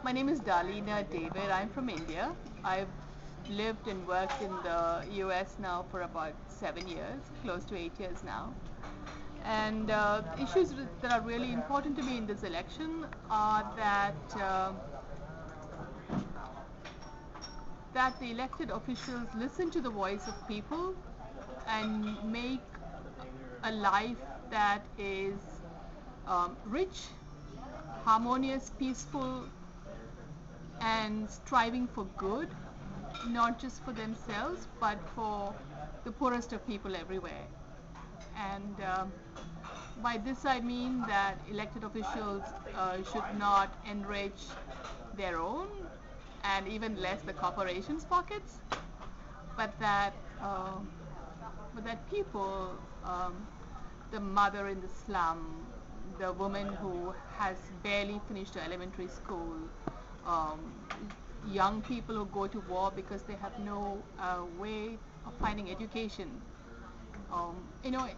My name is Darlena David. I'm from India. I've lived and worked in the US now for about 7 years, close to 8 years now. And issues that are really important to me in this election are that the elected officials listen to the voice of people and make a life that is rich, harmonious, peaceful, and striving for good, not just for themselves, but for the poorest of people everywhere. And by this I mean that elected officials should not enrich their own and even less the corporations' pockets, but that uh, people, the mother in the slum, the woman who has barely finished her elementary school, um, young people who go to war because they have no way of finding education.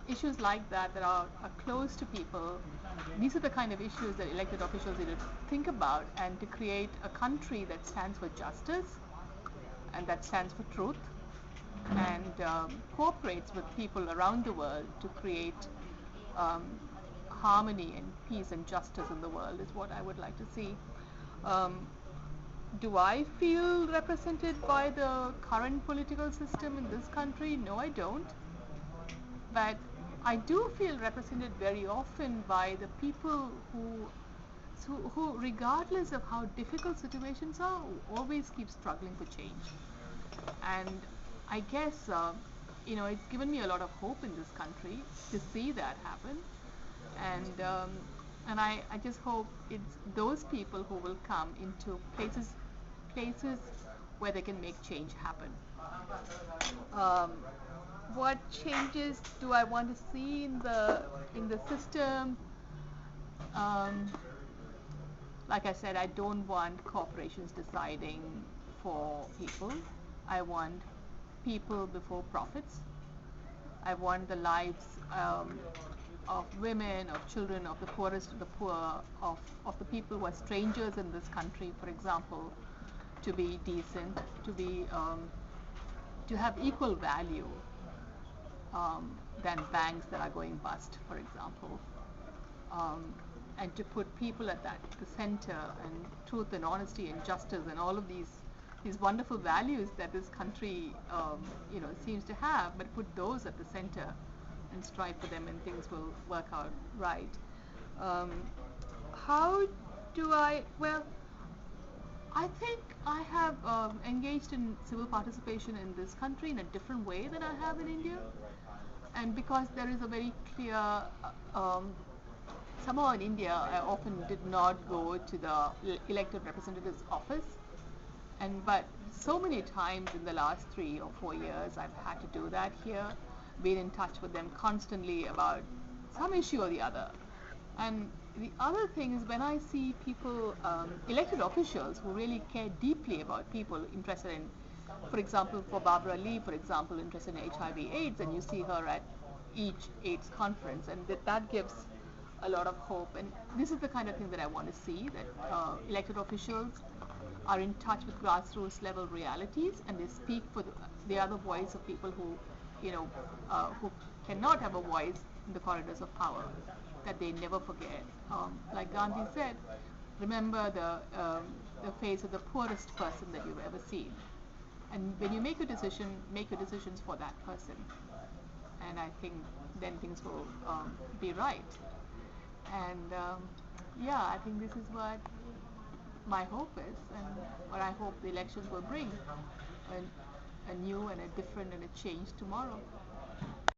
Issues like that are close to people. These are the kind of issues that elected officials need to think about, and to create a country that stands for justice and that stands for truth, and cooperates with people around the world to create um, harmony and peace and justice in the world is what I would like to see. Um, do I feel represented by the current political system in this country? No, I don't. But I do feel represented very often by the people who, regardless of how difficult situations are, always keep struggling for change. And I guess, it's given me a lot of hope in this country to see that happen. And I just hope it's those people who will come into places where they can make change happen. Um, what changes do I want to see in the system? Um, like I said, I don't want corporations deciding for people. I want people before profits. I want the lives of women, of children, of the poorest of the poor, of the people who are strangers in this country, for example, to be decent, to have equal value than banks that are going bust, for example. Um, and to put people at the center, and truth and honesty and justice and all of these wonderful values that this country seems to have, but put those at the center and strive for them, and things will work out right. Um, how do I? Well, I think I have engaged in civil participation in this country in a different way than I have in India, and because there is a very clear somehow in India, I often did not go to the elected representative's office, but so many times in the last 3 or 4 years, I've had to do that here, been in touch with them constantly about some issue or the other. And the other thing is, when I see people, elected officials who really care deeply about people interested in, for example, for Barbara Lee, for example, interested in HIV/AIDS, and you see her at each AIDS conference, and that gives a lot of hope. And this is the kind of thing that I want to see, that elected officials are in touch with grassroots level realities, and they speak for they are the voice of people who cannot have a voice in the corridors of power, that they never forget. Like Gandhi said, remember the face of the poorest person that you've ever seen. And when you make a decision, make your decisions for that person. And I think then things will be right. And yeah, I think this is what my hope is, and what I hope the elections will bring, a new and a different and a change tomorrow.